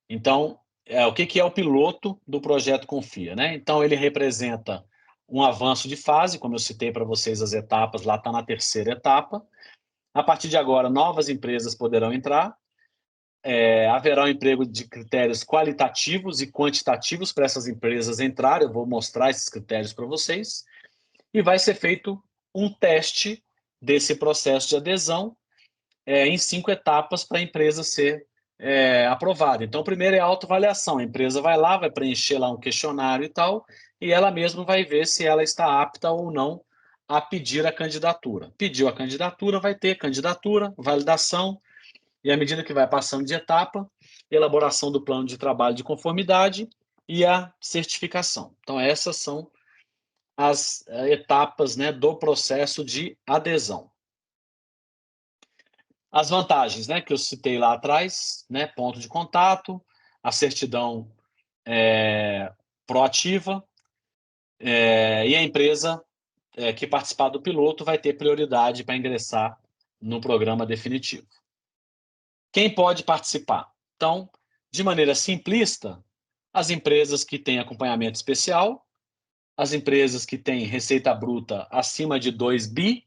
Então, o que é o piloto do projeto Confia, né? Então, ele representa um avanço de fase, como eu citei para vocês as etapas, lá está na terceira etapa. A partir de agora, novas empresas poderão entrar, haverá um emprego de critérios qualitativos e quantitativos para essas empresas entrarem, eu vou mostrar esses critérios para vocês, e vai ser feito um teste desse processo de adesão em 5 etapas para a empresa ser aprovada. Então, primeiro é a autoavaliação. A empresa vai lá, vai preencher lá um questionário e tal, e ela mesma vai ver se ela está apta ou não a pedir a candidatura. Pediu a candidatura, vai ter candidatura, validação, e à medida que vai passando de etapa, elaboração do plano de trabalho de conformidade e a certificação. Então, essas são as etapas, né, do processo de adesão. As vantagens, né, que eu citei lá atrás, né, ponto de contato, a certidão proativa, e a empresa que participar do piloto vai ter prioridade para ingressar no programa definitivo. Quem pode participar? Então, de maneira simplista, as empresas que têm acompanhamento especial, as empresas que têm receita bruta acima de 2 bi,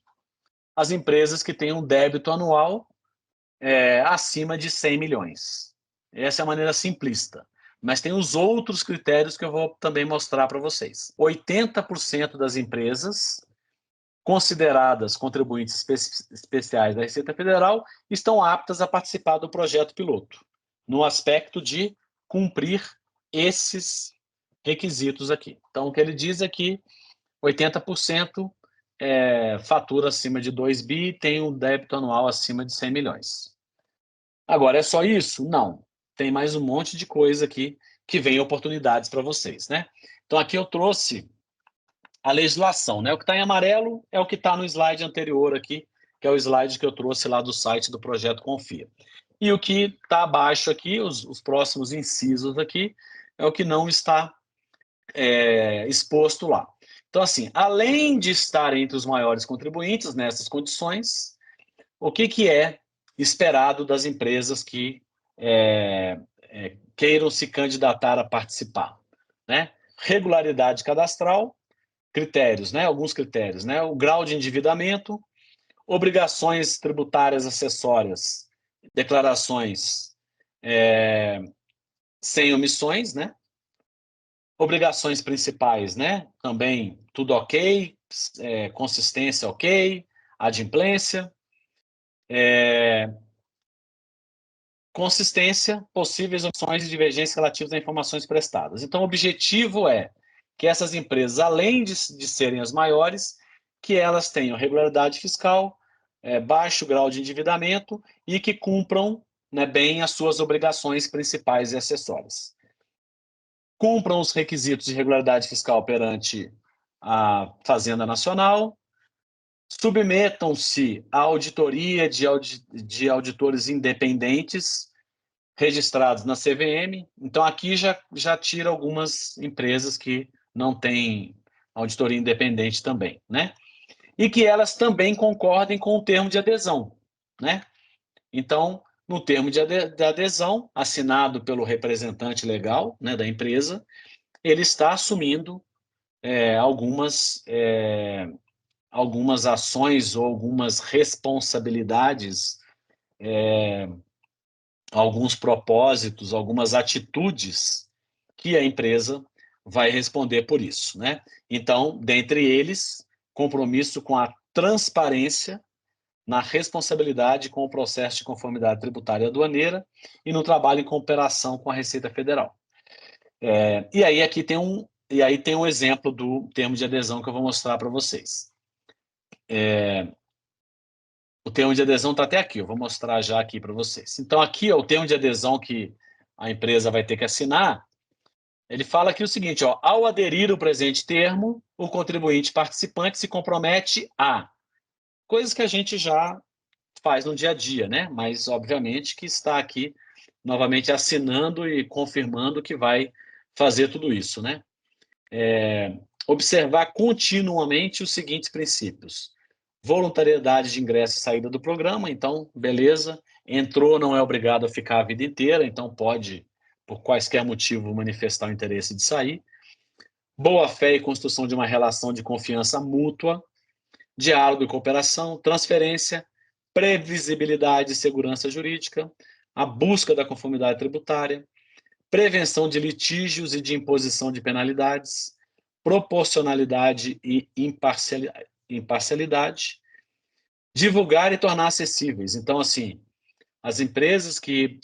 as empresas que têm um débito anual acima de 100 milhões. Essa é a maneira simplista. Mas tem os outros critérios que eu vou também mostrar para vocês. 80% das empresas consideradas contribuintes especiais da Receita Federal estão aptas a participar do projeto piloto, no aspecto de cumprir esses requisitos aqui. Então, o que ele diz é que 80% fatura acima de 2 bi e tem um débito anual acima de 100 milhões. Agora, é só isso? Não. Tem mais um monte de coisa aqui que vem oportunidades para vocês, né? Então, aqui eu trouxe a legislação, né? O que está em amarelo é o que está no slide anterior aqui, que é o slide que eu trouxe lá do site do Projeto Confia. E o que está abaixo aqui, os próximos incisos aqui, é o que não está exposto lá. Então, assim, além de estar entre os maiores contribuintes nessas condições, o que é esperado das empresas que queiram se candidatar a participar, né? Regularidade cadastral, critérios, né? Alguns critérios, né? O grau de endividamento, obrigações tributárias acessórias, declarações sem omissões, né? Obrigações principais, né? Também tudo ok, consistência ok, adimplência, consistência, possíveis opções de divergência relativas a informações prestadas. Então, o objetivo é que essas empresas, além de serem as maiores, que elas tenham regularidade fiscal, baixo grau de endividamento e que cumpram, né, bem as suas obrigações principais e acessórias. Cumpram os requisitos de regularidade fiscal perante a Fazenda Nacional, submetam-se à auditoria de auditores independentes registrados na CVM. Então, aqui já tira algumas empresas que não têm auditoria independente também, né? E que elas também concordem com o termo de adesão, né? Então, no termo de adesão, assinado pelo representante legal, né, da empresa, ele está assumindo algumas ações ou algumas responsabilidades, alguns propósitos, algumas atitudes que a empresa vai responder por isso, né? Então, dentre eles, compromisso com a transparência na responsabilidade com o processo de conformidade tributária aduaneira e no trabalho em cooperação com a Receita Federal. E aí tem um exemplo do termo de adesão que eu vou mostrar para vocês. O termo de adesão está até aqui, eu vou mostrar já aqui para vocês. Então, aqui, o termo de adesão que a empresa vai ter que assinar, ele fala aqui o seguinte, ao aderir o presente termo, o contribuinte participante se compromete a coisas que a gente já faz no dia a dia, né? Mas, obviamente, que está aqui novamente assinando e confirmando que vai fazer tudo isso, né? Observar continuamente os seguintes princípios. Voluntariedade de ingresso e saída do programa, então, beleza. Entrou, não é obrigado a ficar a vida inteira, então pode, por quaisquer motivo, manifestar o interesse de sair. Boa-fé e construção de uma relação de confiança mútua. Diálogo e cooperação, transferência, previsibilidade e segurança jurídica, a busca da conformidade tributária, prevenção de litígios e de imposição de penalidades, proporcionalidade e imparcialidade, divulgar e tornar acessíveis. Então, assim, as empresas que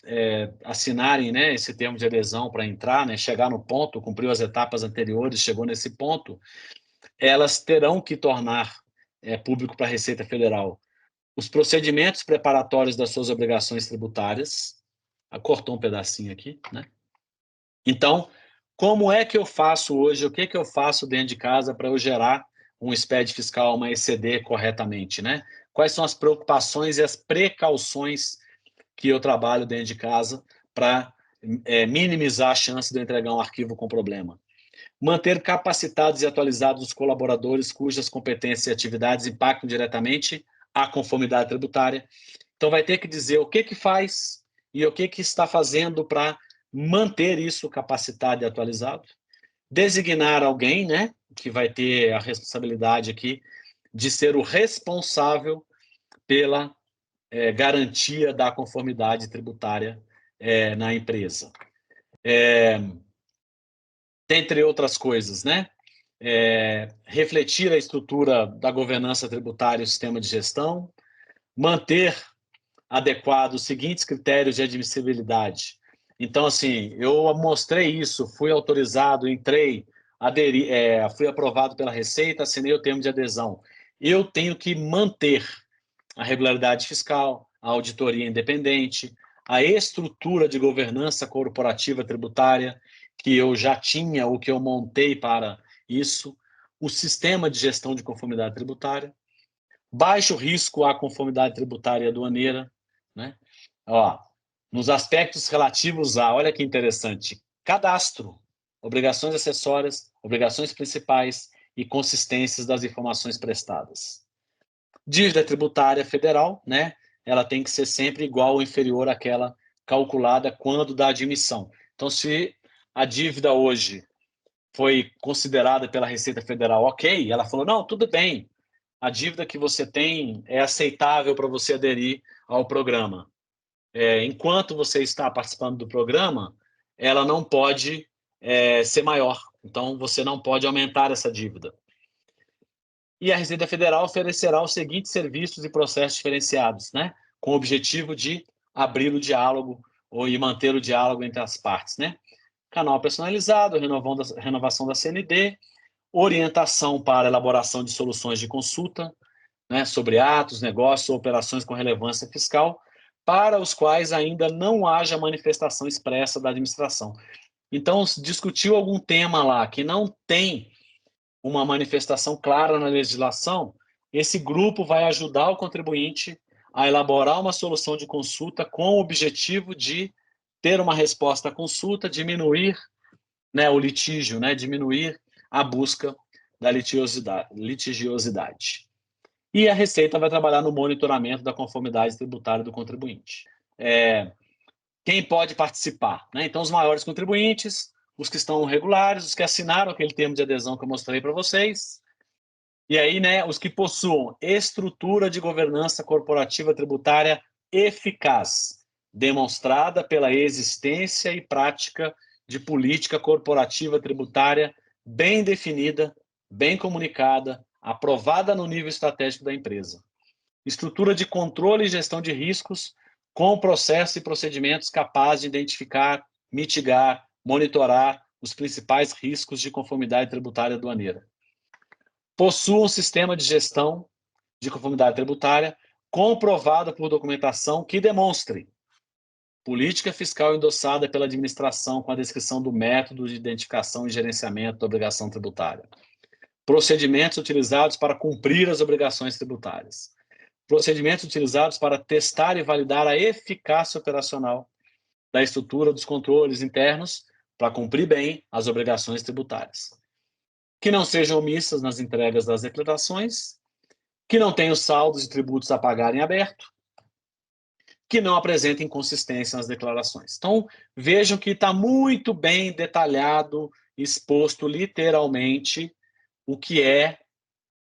assinarem, né, esse termo de adesão para entrar, né, chegar no ponto, cumpriu as etapas anteriores, chegou nesse ponto, elas terão que tornar público para a Receita Federal os procedimentos preparatórios das suas obrigações tributárias. Cortou um pedacinho aqui, né? Então, como é que eu faço hoje, o que eu faço dentro de casa para eu gerar um SPED fiscal, uma ECD corretamente, né? Quais são as preocupações e as precauções que eu trabalho dentro de casa para minimizar a chance de eu entregar um arquivo com problema? Manter capacitados e atualizados os colaboradores cujas competências e atividades impactam diretamente a conformidade tributária. Então, vai ter que dizer o que faz e o que está fazendo para manter isso capacitado e atualizado. Designar alguém, né, que vai ter a responsabilidade aqui de ser o responsável pela garantia da conformidade tributária na empresa. Dentre outras coisas, né? Refletir a estrutura da governança tributária e o sistema de gestão, manter adequado os seguintes critérios de admissibilidade. Então, assim, eu mostrei isso, fui autorizado, entrei, aderi, fui aprovado pela Receita, assinei o termo de adesão. Eu tenho que manter a regularidade fiscal, a auditoria independente, a estrutura de governança corporativa tributária, que eu já tinha, o que eu montei para isso, o sistema de gestão de conformidade tributária, baixo risco à conformidade tributária aduaneira, né? Nos aspectos relativos a, olha que interessante, cadastro, obrigações acessórias, obrigações principais e consistências das informações prestadas. Dívida tributária federal, né? Ela tem que ser sempre igual ou inferior àquela calculada quando da admissão. Então, se a dívida hoje foi considerada pela Receita Federal ok, ela falou, não, tudo bem, a dívida que você tem é aceitável para você aderir ao programa. Enquanto você está participando do programa, ela não pode ser maior. Então, você não pode aumentar essa dívida. E a Receita Federal oferecerá os seguintes serviços e processos diferenciados, né? Com o objetivo de abrir o diálogo e manter o diálogo entre as partes, né? Canal personalizado, renovação da CND, orientação para elaboração de soluções de consulta, né, sobre atos, negócios ou operações com relevância fiscal, para os quais ainda não haja manifestação expressa da administração. Então, se discutiu algum tema lá que não tem uma manifestação clara na legislação, esse grupo vai ajudar o contribuinte a elaborar uma solução de consulta com o objetivo de ter uma resposta à consulta, diminuir, né, o litígio, né, diminuir a busca da litigiosidade. E a Receita vai trabalhar no monitoramento da conformidade tributária do contribuinte. Quem pode participar, né? Então, os maiores contribuintes, os que estão regulares, os que assinaram aquele termo de adesão que eu mostrei para vocês, e aí, né, os que possuam estrutura de governança corporativa tributária eficaz, demonstrada pela existência e prática de política corporativa tributária bem definida, bem comunicada, aprovada no nível estratégico da empresa. Estrutura de controle e gestão de riscos com processos e procedimentos capazes de identificar, mitigar, monitorar os principais riscos de conformidade tributária aduaneira. Possua um sistema de gestão de conformidade tributária comprovado por documentação que demonstre política fiscal endossada pela administração com a descrição do método de identificação e gerenciamento da obrigação tributária. Procedimentos utilizados para cumprir as obrigações tributárias. Procedimentos utilizados para testar e validar a eficácia operacional da estrutura dos controles internos para cumprir bem as obrigações tributárias. Que não sejam omissas nas entregas das declarações, que não tenham saldos e tributos a pagar em aberto, que não apresentem inconsistência nas declarações. Então, vejam que está muito bem detalhado, exposto literalmente o que é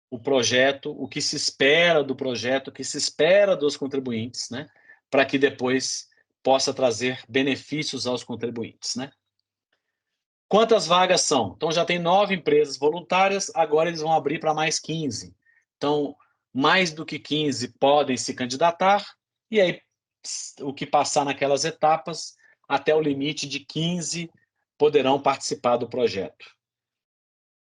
o projeto, o que se espera do projeto, o que se espera dos contribuintes, né? Para que depois possa trazer benefícios aos contribuintes, né? Quantas vagas são? Então, já tem 9 empresas voluntárias, agora eles vão abrir para mais 15. Então, mais do que 15 podem se candidatar, e aí o que passar naquelas etapas, até o limite de 15 poderão participar do projeto.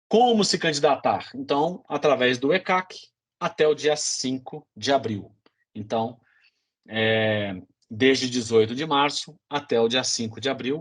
Como se candidatar? Então, através do ECAC, até o dia 5 de abril. Então, desde 18 de março até o dia 5 de abril,